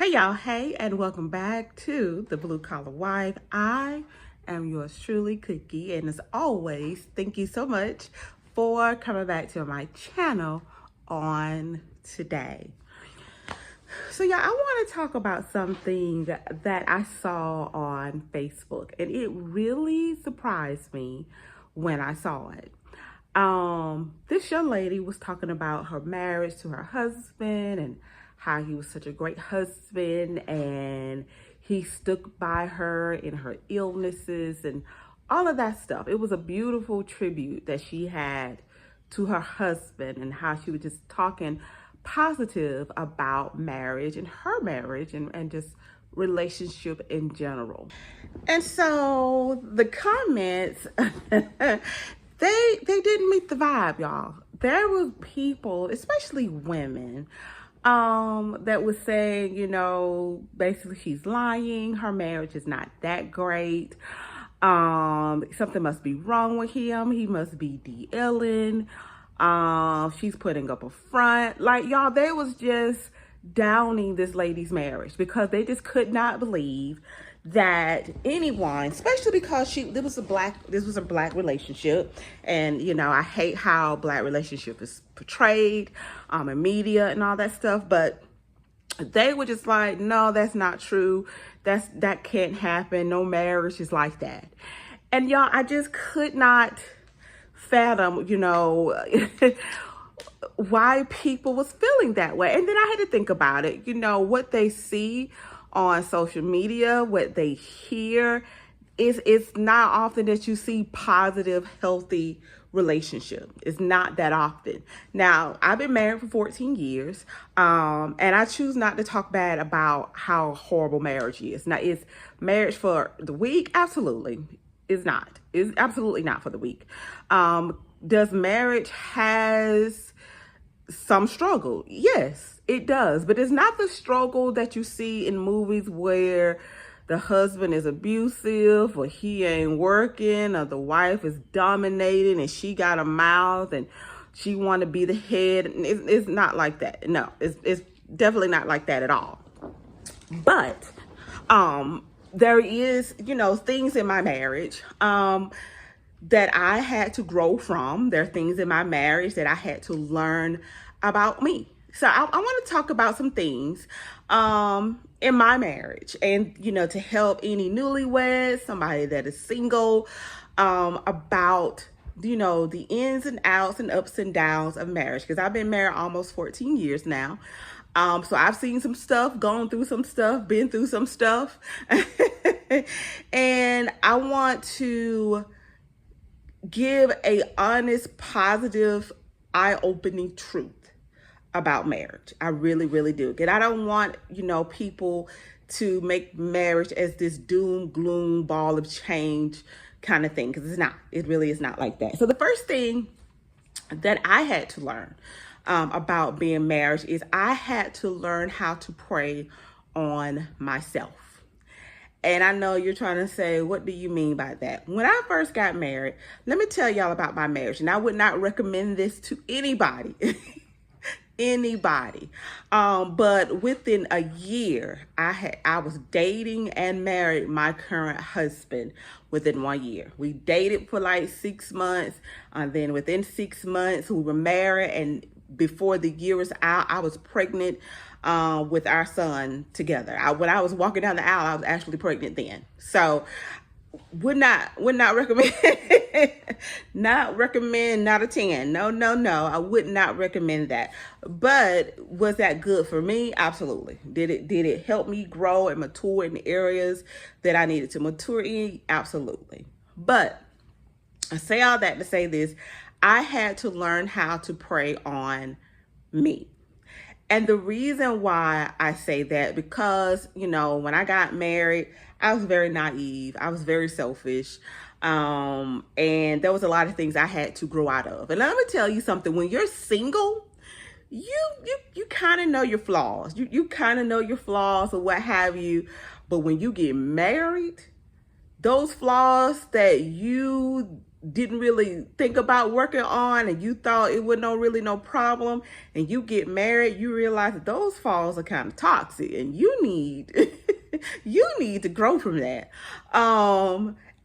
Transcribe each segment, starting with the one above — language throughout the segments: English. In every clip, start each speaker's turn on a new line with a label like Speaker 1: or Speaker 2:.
Speaker 1: Hey y'all, hey, and welcome back to the Blue Collar Wife. I am yours truly, Cookie, and as always, thank you so much for coming back to my channel on today. So y'all, I want to talk about something that I saw on Facebook, and it really surprised me when I saw it. This young lady was talking about her marriage to her husband and how he was such a great husband and he stuck by her in her illnesses and all of that stuff. It was a beautiful tribute that she had to her husband and how she was just talking positive about marriage and her marriage and just relationship in general. And so the comments they didn't meet the vibe, y'all. There was people, especially women, that was saying, basically she's lying, her marriage is not that great. Something must be wrong with him. He must be DLing. She's putting up a front. Like, y'all, they was just downing this lady's marriage because they just could not believe that anyone, especially because this was a black relationship, and I hate how black relationship is portrayed in media and all that stuff, but they were just like, no, that's not true. That can't happen. No marriage is like that. And y'all, I just could not fathom, why people was feeling that way. And then I had to think about it, what they see on social media, what they hear, it's not often that you see positive, healthy relationship. It's not that often. Now, I've been married for 14 years, and I choose not to talk bad about how horrible marriage is. Now, is marriage for the weak? Absolutely. It's not. It's absolutely not for the weak. Does marriage has some struggle? Yes, it does. But it's not the struggle that you see in movies where the husband is abusive or he ain't working or the wife is dominating and she got a mouth and she want to be the head. It's not like that. No, it's definitely not like that at all. But there is, things in my marriage that I had to grow from. There are things in my marriage that I had to learn about me. So I want to talk about some things in my marriage and, to help any newlyweds, somebody that is single, about, the ins and outs and ups and downs of marriage. Because I've been married almost 14 years now. So I've seen some stuff, gone through some stuff, been through some stuff. And I want to give a honest, positive, eye-opening truth about marriage. I really, really do. And I don't want, people to make marriage as this doom, gloom, ball of change kind of thing, because it's not. It really is not like that. So the first thing that I had to learn about being married is I had to learn how to pray on myself. And I know you're trying to say, what do you mean by that? When I first got married, let me tell y'all about my marriage. And I would not recommend this to anybody. Anybody. But within a year, I was dating and married my current husband within 1 year. We dated for like 6 months. And then within 6 months, we were married. And before the year was out, I was pregnant with our son together. When I was walking down the aisle, I was actually pregnant then. So would not recommend, not a 10. No. I would not recommend that. But was that good for me? Absolutely. Did it help me grow and mature in the areas that I needed to mature in? Absolutely. But I say all that to say this. I had to learn how to pray on me. And the reason why I say that, because, when I got married, I was very naive. I was very selfish. And there was a lot of things I had to grow out of. And let me tell you something. When you're single, you kind of know your flaws. You kind of know your flaws or what have you. But when you get married, those flaws that you didn't really think about working on, and you thought it was really no problem, and you get married, you realize that those falls are kind of toxic, and you need you need to grow from that.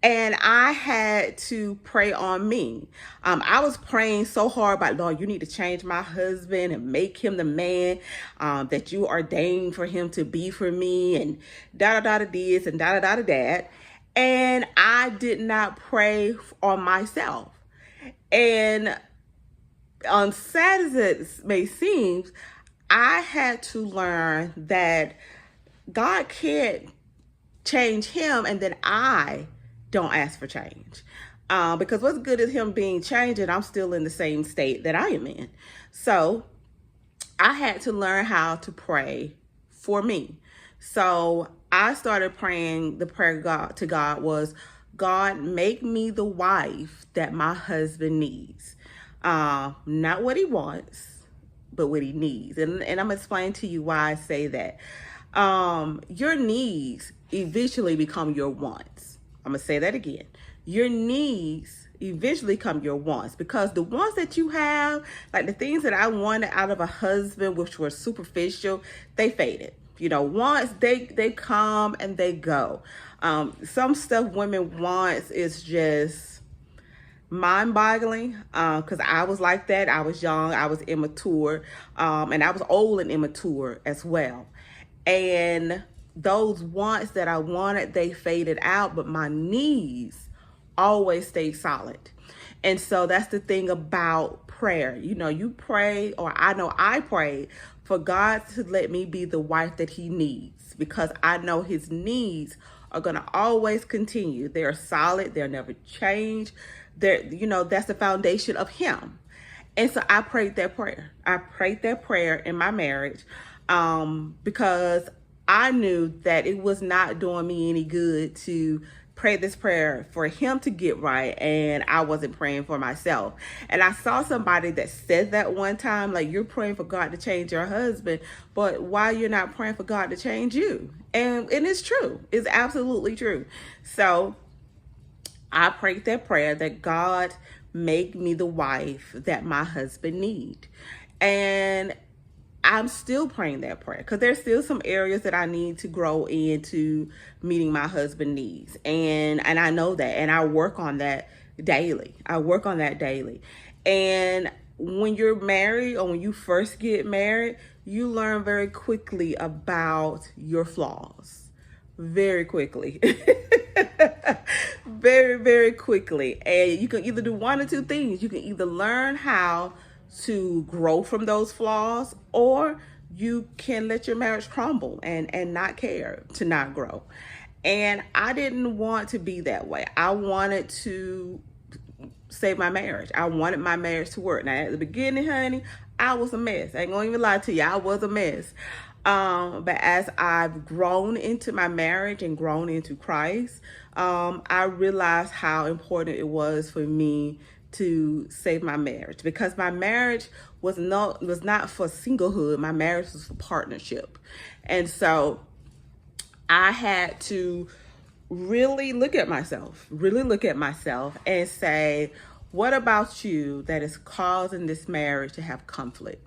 Speaker 1: And I had to pray on me. I was praying so hard about, Lord, you need to change my husband and make him the man that you ordained for him to be for me, and da-da-da-da this and da-da-da-da that. And I did not pray on myself. And on sad as it may seem, I had to learn that God can't change him, and then I don't ask for change. Because what's good is him being changed, and I'm still in the same state that I am in. So I had to learn how to pray for me. So I started praying, the prayer to God was, God, make me the wife that my husband needs. Not what he wants, but what he needs. And I'm going to explain to you why I say that. Your needs eventually become your wants. I'm going to say that again. Your needs eventually become your wants, because the wants that you have, like the things that I wanted out of a husband, which were superficial, they faded. You know, wants, they come and they go. Some stuff women wants is just mind-boggling, because I was like that. I was young, I was immature, and I was old and immature as well. And those wants that I wanted, they faded out, but my needs always stayed solid. And so that's the thing about prayer. You know, you pray, or I know I prayed for God to let me be the wife that he needs, because I know his needs are going to always continue. They're solid. They'll never change. They're, you know, that's the foundation of him. And so I prayed that prayer. I prayed that prayer in my marriage, because I knew that it was not doing me any good to pray this prayer for him to get right, and I wasn't praying for myself. And I saw somebody that said that one time, like, you're praying for God to change your husband, but why you're not praying for God to change you? And it's true. It's absolutely true. So I prayed that prayer, that God make me the wife that my husband need. And I'm still praying that prayer, because there's still some areas that I need to grow into meeting my husband's needs. And I know that, and I work on that daily. And when you're married, or when you first get married, you learn very quickly about your flaws. Very quickly. Very, very quickly. And you can either do one or two things. You can either learn how to grow from those flaws, or you can let your marriage crumble and not care to not grow. And I didn't want to be that way. I wanted to save my marriage. I wanted my marriage to work. Now, at the beginning, honey, I was a mess. I ain't gonna even lie to you. I was a mess. But as I've grown into my marriage and grown into Christ, I realized how important it was for me to save my marriage, because my marriage was not for singlehood. My marriage was for partnership. And so I had to really look at myself and say, what about you that is causing this marriage to have conflict?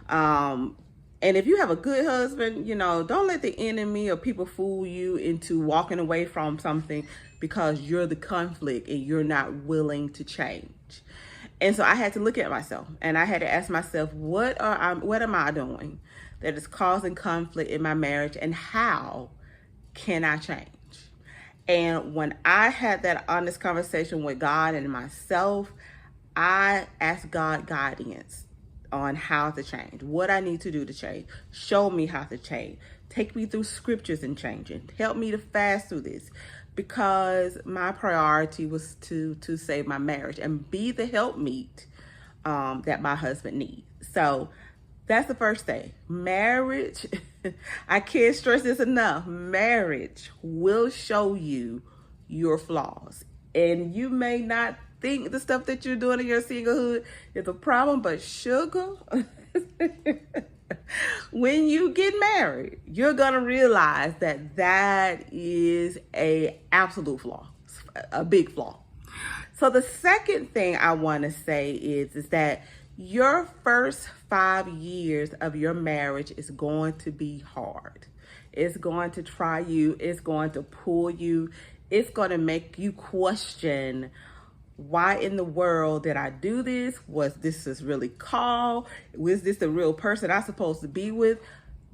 Speaker 1: And if you have a good husband, you know, don't let the enemy or people fool you into walking away from something because you're the conflict and you're not willing to change. And so I had to look at myself, and I had to ask myself, what am I doing that is causing conflict in my marriage, and how can I change? And when I had that honest conversation with God and myself, I asked God guidance on how to change, what I need to do to change. Show me how to change. Take me through scriptures and changing. Help me to fast through this, because my priority was to save my marriage and be the helpmeet that my husband needs. So that's the first thing. Marriage, I can't stress this enough. Marriage will show you your flaws. And you may not think the stuff that you're doing in your singlehood is a problem, but sugar, when you get married, you're going to realize that that is a absolute flaw, a big flaw. So the second thing I want to say is that your first 5 years of your marriage is going to be hard. It's going to try you. It's going to pull you. It's going to make you question, why in the world did I do this? Was this really called? Was this the real person I'm supposed to be with?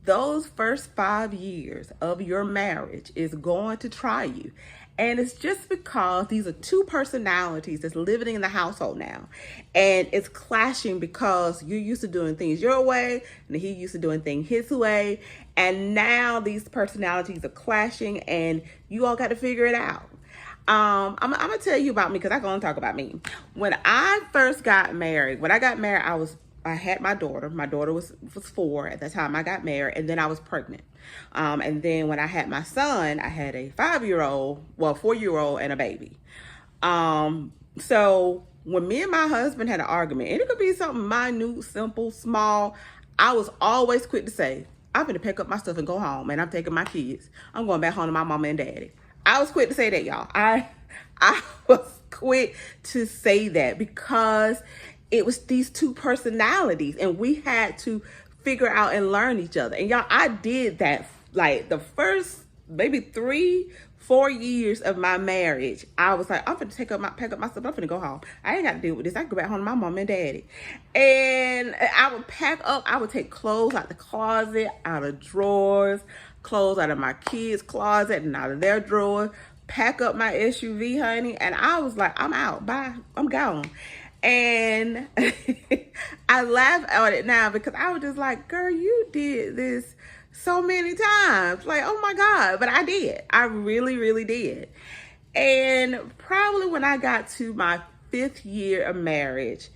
Speaker 1: Those first 5 years of your marriage is going to try you. And it's just because these are two personalities that's living in the household now. And it's clashing because you're used to doing things your way and he used to doing things his way. And now these personalities are clashing and you all got to figure it out. I'm gonna tell you about me because I'm gonna talk about me. When I first got married, I had my daughter. My daughter was 4 at the time I got married, and then I was pregnant. And then when I had my son, I had a 4-year-old, and a baby. So when me and my husband had an argument, and it could be something minute, simple, small, I was always quick to say, I'm gonna pick up my stuff and go home, and I'm taking my kids. I'm going back home to my mama and daddy. I was quick to say that, y'all. I was quick to say that because it was these two personalities and we had to figure out and learn each other. And y'all, I did that like the first maybe 3-4 years of my marriage. I was like, I'm gonna pack up my stuff. I'm gonna go home. I ain't got to deal with this. I can go back home to my mom and daddy. And I would pack up. I would take clothes out the closet, out of drawers, clothes out of my kids' closet and out of their drawers, pack up my SUV, honey. And I was like, I'm out. Bye. I'm gone. And I laugh at it now because I was just like, girl, you did this so many times. Like, oh my God. But I did. I really, really did. And probably when I got to my 5th year of marriage,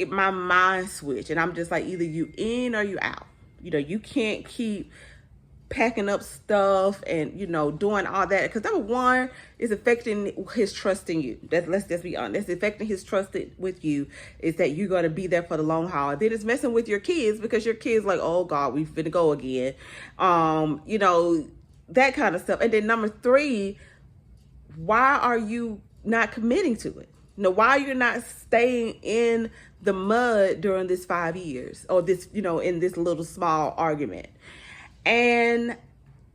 Speaker 1: my mind switched. And I'm just like, either you in or you out. You know, you can't keep packing up stuff and, you know, doing all that. Because number one, is affecting his trust in you. Let's just be honest. It's affecting his trust with you is that you're going to be there for the long haul. Then it's messing with your kids because your kids like, oh God, we finna go again. You know, that kind of stuff. And then number 3, why are you not committing to it? You know, why you're not staying in the mud during this 5 years or this, you know, in this little small argument? And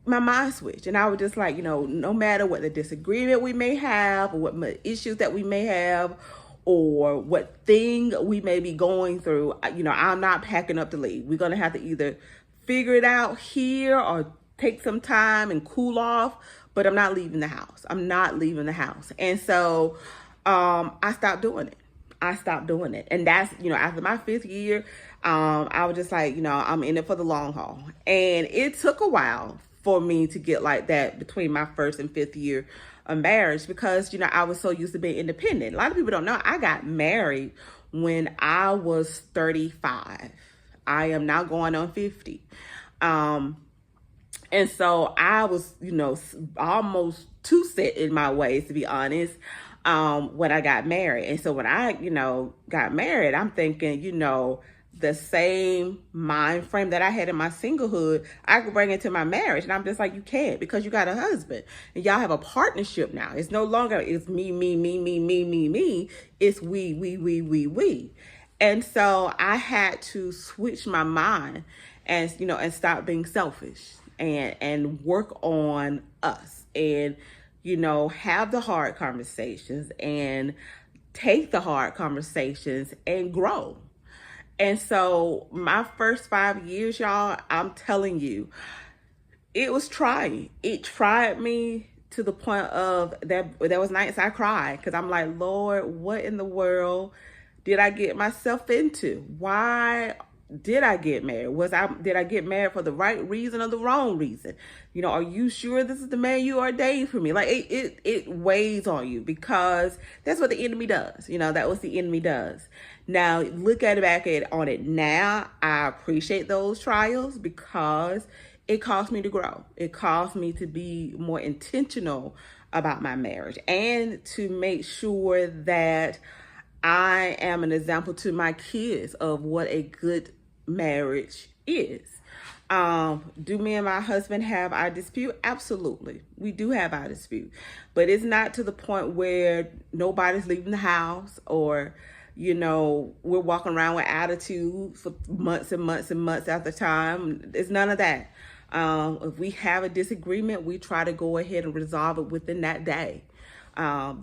Speaker 1: my mind switched. And I was just like, you know, no matter what the disagreement we may have or what issues that we may have or what thing we may be going through, you know, I'm not packing up to leave. We're going to have to either figure it out here or take some time and cool off. But I'm not leaving the house. I'm not leaving the house. And so I stopped doing it. And that's, you know, after my 5th year, I was just like, you know, I'm in it for the long haul. And it took a while for me to get like that between my 1st and 5th year of marriage because, you know, I was so used to being independent. A lot of people don't know I got married when I was 35. I am now going on 50. And so I was, you know, almost too set in my ways, to be honest, when I got married. And so when I, you know, got married, I'm thinking, you know, the same mind frame that I had in my singlehood, I could bring into my marriage. And I'm just like, you can't because you got a husband and y'all have a partnership now. It's no longer, it's me. It's we. And so I had to switch my mind and, you know, and stop being selfish and work on us and, you know, have the hard conversations and take the hard conversations and grow. And so my first 5 years, y'all, I'm telling you, it was trying. It tried me to the point of that there was nights I cried because I'm like, Lord, what in the world did I get myself into? Why did I get married? Did I get married for the right reason or the wrong reason? You know, are you sure this is the man you ordained for me? Like it weighs on you because that's what the enemy does. You know, that was the enemy does. Now look at it back on it now. I appreciate those trials because it caused me to grow. It caused me to be more intentional about my marriage and to make sure that I am an example to my kids of what a good marriage is. Do me and my husband have our dispute? Absolutely. We do have our dispute. But it's not to the point where nobody's leaving the house or, we're walking around with attitude for months and months and months at the time. It's none of that. If we have a disagreement, we try to go ahead and resolve it within that day.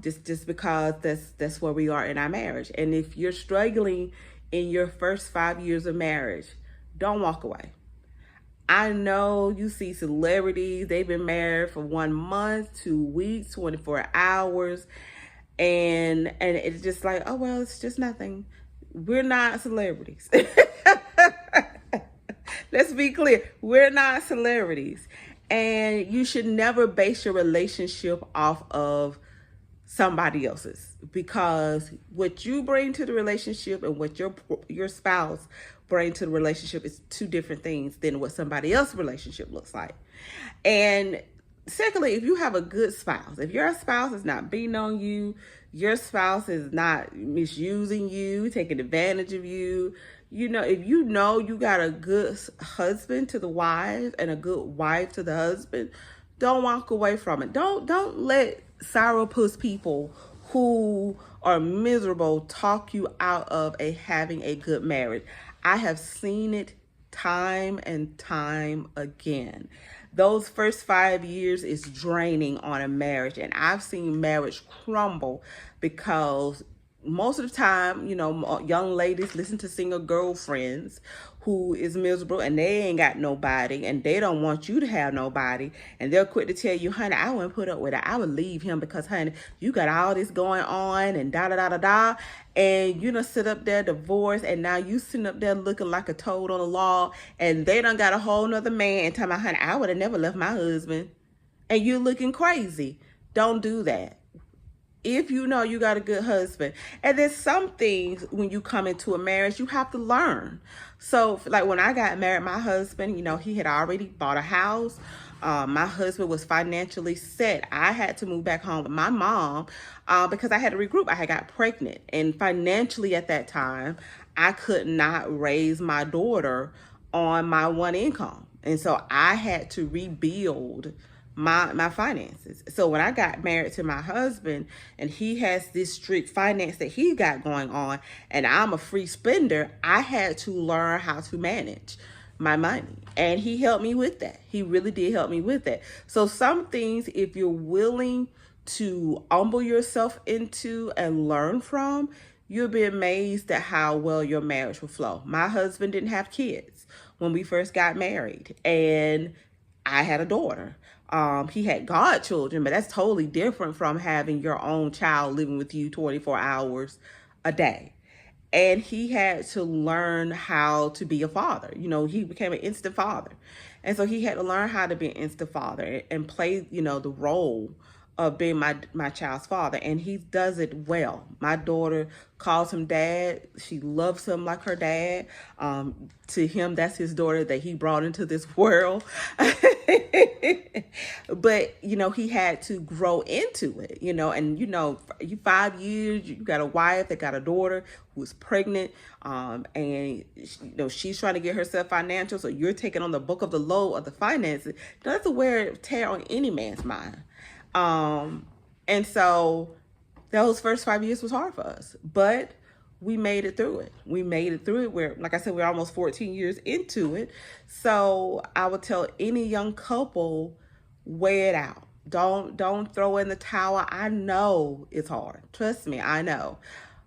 Speaker 1: Just because that's where we are in our marriage. And if you're struggling in your first 5 years of marriage, don't walk away. I know you see celebrities, they've been married for 1 month, 2 weeks, 24 hours, and it's just like, oh well, it's just nothing. We're not celebrities. Let's be clear. We're not celebrities. And you should never base your relationship off of somebody else's, because what you bring to the relationship and what your spouse bring to the relationship is two different things than what somebody else's relationship looks like. And secondly, if you have a good spouse, if your spouse is not beating on you, your spouse is not misusing you, taking advantage of you, if you got a good husband to the wife and a good wife to the husband, don't walk away from it. Don't let sourpuss people who are miserable talk you out of having a good marriage. I have seen it time and time again. Those first 5 years is draining on a marriage, and I've seen marriage crumble because most of the time, young ladies listen to single girlfriends who is miserable and they ain't got nobody and they don't want you to have nobody. And they're quick to tell you, honey, I wouldn't put up with it. I would leave him because, honey, you got all this going on and da da da da da. And you done sit up there divorced, and now you sitting up there looking like a toad on a log, and they done got a whole nother man and telling my honey, I would have never left my husband. And you looking crazy. Don't do that if you know you got a good husband. And there's some things when you come into a marriage you have to learn. So like when I got married, my husband, he had already bought a house. My husband was financially set. I had to move back home with my mom because I had to regroup. I had got pregnant, and financially at that time I could not raise my daughter on my one income, and so I had to rebuild my finances. So when I got married to my husband and he has this strict finance that he got going on and I'm a free spender, I had to learn how to manage my money. And he helped me with that. He really did help me with that. So some things, if you're willing to humble yourself into and learn from, you'll be amazed at how well your marriage will flow. My husband didn't have kids when we first got married, and I had a daughter. He had godchildren, but that's totally different from having your own child living with you 24 hours a day. And he had to learn how to be a father. He became an instant father. And so he had to learn how to be an instant father and play, the role of being my child's father. And he does it well. My daughter calls him dad. She loves him like her dad. To him, that's his daughter that he brought into this world. But, he had to grow into it, and, you 5 years, you got a wife that got a daughter who's pregnant, and, she's trying to get herself financial. So you're taking on the bulk of the load of the finances. That's a wear tear on any man's mind. And so those first 5 years was hard for us, but we made it through it. We're, like I said, we're almost 14 years into it. So I would tell any young couple, weigh it out. Don't throw in the towel. I know it's hard. Trust me, I know.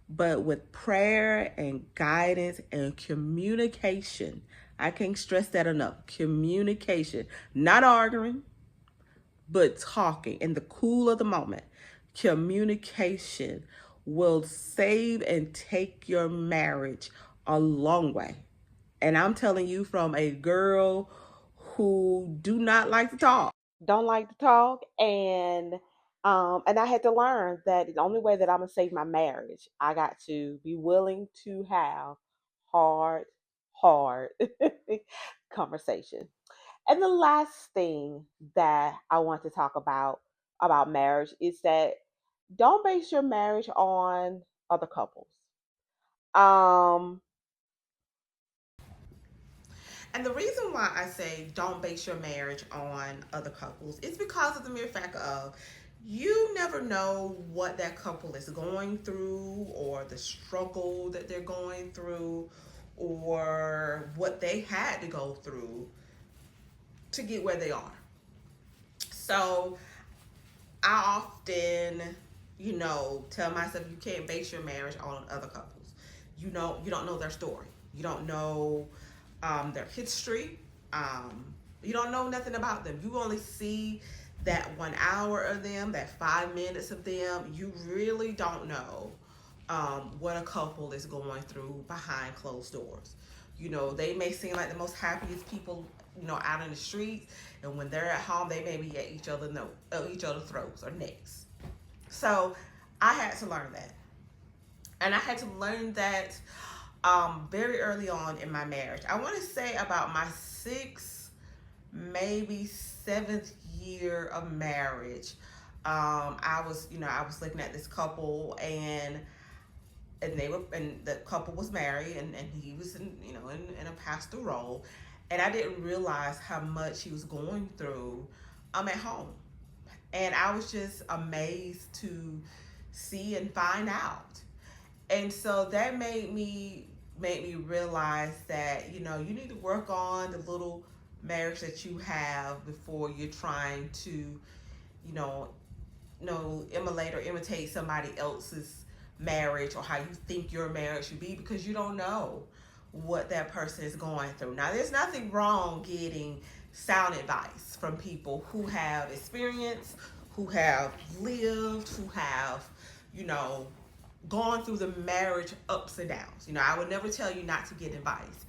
Speaker 1: But with prayer and guidance and communication, I can't stress that enough. Communication, not arguing, but talking in the cool of the moment. Communication will save and take your marriage a long way. And I'm telling you from a girl who do not like to talk. Don't like to talk, and I had to learn that the only way that I'm gonna save my marriage, I got to be willing to have hard conversation. And the last thing that I want to talk about marriage is that don't base your marriage on other couples. Um, And the reason why I say don't base your marriage on other couples is because of the mere fact of you never know what that couple is going through or the struggle that they're going through or what they had to go through to get where they are. So I often, tell myself you can't base your marriage on other couples. You don't know their story. You don't know their history. You don't know nothing about them. You only see that 1 hour of them, that 5 minutes of them. You really don't know what a couple is going through behind closed doors. They may seem like the most happiest people, out in the streets, and when they're at home, they may be at each other's throats or necks. So I had to learn that, and I had to learn that very early on in my marriage. I want to say about my 6th, maybe 7th year of marriage. I was looking at this couple, and the couple was married, and he was in a pastor role, and I didn't realize how much he was going through at home, and I was just amazed to see and find out. And so that made me realize that you need to work on the little marriage that you have before you're trying to emulate or imitate somebody else's marriage or how you think your marriage should be, because you don't know what that person is going through. Now, there's nothing wrong getting sound advice from people who have experience, who have lived, who have gone through the marriage ups and downs. I would never tell you not to get advice,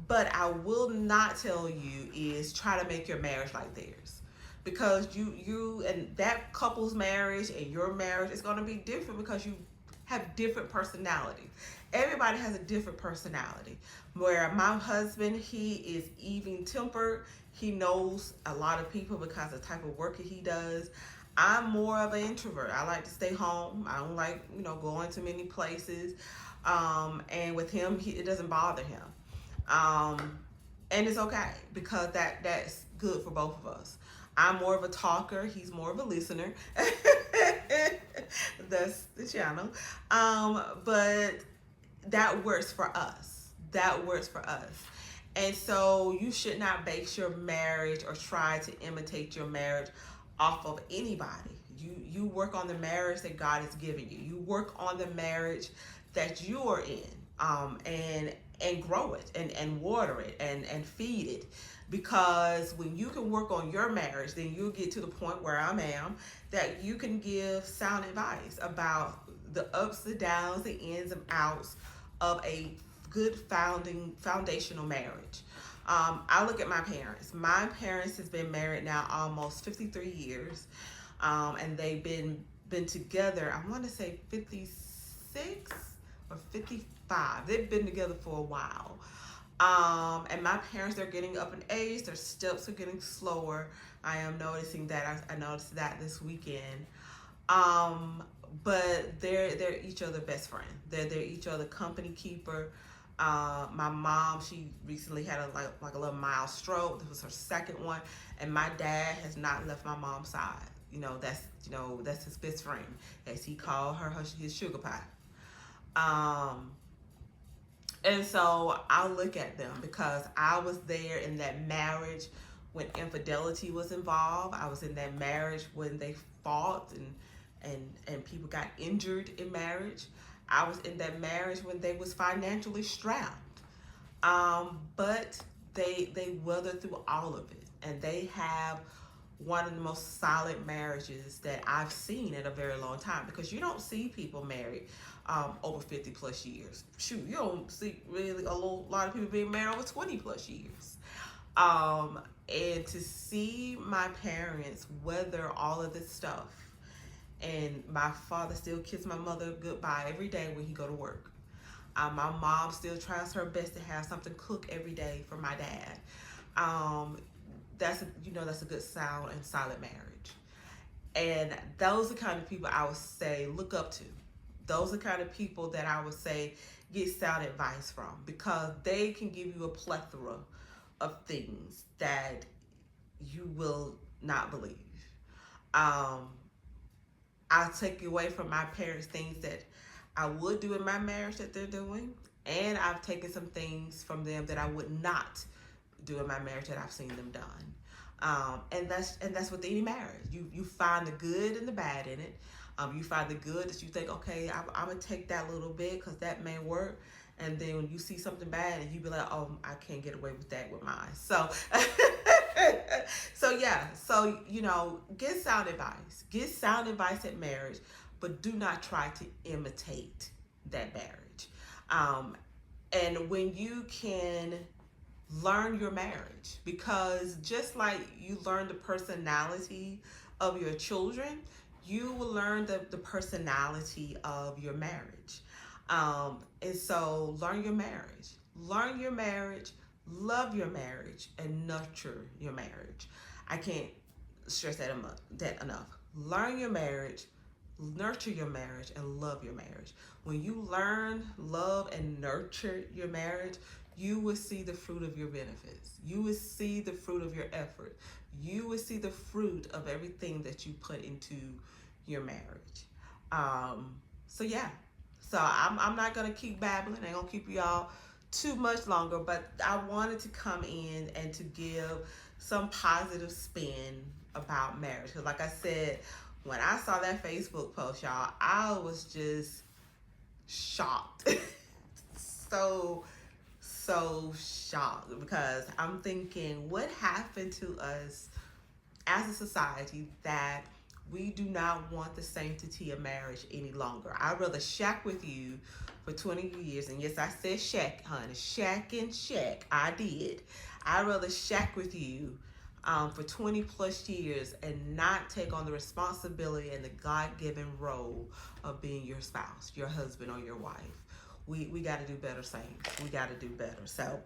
Speaker 1: but I will not tell you is try to make your marriage like theirs, because you and that couple's marriage and your marriage is going to be different because you have different personalities. Everybody has a different personality. Where my husband, he is even tempered. He knows a lot of people because of the type of work that he does. I'm more of an introvert. I like to stay home. I don't like, going to many places. And with him, it doesn't bother him. And it's okay because that's good for both of us. I'm more of a talker. He's more of a listener. That's the channel. But that works for us. That works for us. And so you should not base your marriage or try to imitate your marriage off of anybody. You work on the marriage that God has given you. You work on the marriage that you are in, and grow it and water it and feed it. Because when you can work on your marriage, then you'll get to the point where I am, that you can give sound advice about the ups and downs, the ins and outs of a good foundational marriage. I look at my parents. My parents has been married now almost 53 years, and they've been together, I want to say 56 or 55. They've been together for a while. And my parents are getting up in age. Their steps are getting slower. I am noticing that. I noticed that this weekend. But they're each other's best friend. They're each other company keeper. My mom, she recently had a little mild stroke. This was her second one, and my dad has not left my mom's side. That's his best friend, as he called her his sugar pie. And so I look at them because I was there in that marriage when infidelity was involved. I was in that marriage when they fought and people got injured in marriage. I was in that marriage when they was financially strapped. But they weathered through all of it, and they have one of the most solid marriages that I've seen in a very long time, because you don't see people married over 50 plus years. Shoot, you don't see really a lot of people being married over 20 plus years. And to see my parents weather all of this stuff, and my father still kiss my mother goodbye every day when he go to work. My mom still tries her best to have something cooked every day for my dad. That's a good sound and solid marriage. And those are the kind of people I would say look up to. Those are the kind of people that I would say get sound advice from, because they can give you a plethora of things that you will not believe. Um, I'll take away from my parents things that I would do in my marriage that they're doing, and I've taken some things from them that I would not do in my marriage that I've seen them done. And that's with any marriage. You find the good and the bad in it. You find the good that you think, okay, I'm gonna take that little bit because that may work. And then when you see something bad, and you be like, oh, I can't get away with that with mine. So, so yeah. So get sound advice. Get sound advice at marriage, but do not try to imitate that marriage. And when you can learn your marriage, because just like you learn the personality of your children, you will learn the personality of your marriage. And so learn your marriage, love your marriage, and nurture your marriage. I can't stress that enough. Learn your marriage, nurture your marriage, and love your marriage. When you learn, love, and nurture your marriage, you will see the fruit of your benefits. You will see the fruit of your effort. You will see the fruit of everything that you put into your marriage. So yeah. So I'm not gonna keep babbling. I ain't gonna keep y'all too much longer, but I wanted to come in and to give some positive spin about marriage. Because like I said, when I saw that Facebook post, y'all, I was just shocked. so shocked, because I'm thinking, what happened to us as a society that we do not want the sanctity of marriage any longer? I'd rather shack with you for 20 years. And yes, I said shack, honey. Shack and shack. I did. I'd rather shack with you for 20 plus years and not take on the responsibility and the God-given role of being your spouse, your husband, or your wife. We got to do better, saints. We got to do better. So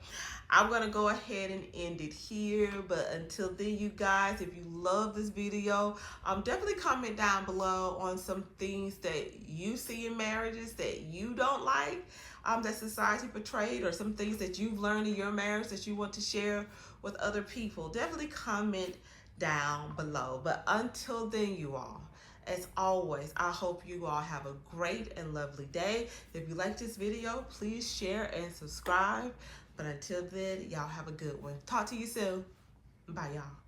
Speaker 1: I'm going to go ahead and end it here. But until then, you guys, if you love this video, definitely comment down below on some things that you see in marriages that you don't like, that society portrayed, or some things that you've learned in your marriage that you want to share with other people. Definitely comment down below. But until then, you all, as always, I hope you all have a great and lovely day. If you like this video, please share and subscribe. But until then, y'all have a good one. Talk to you soon. Bye, y'all.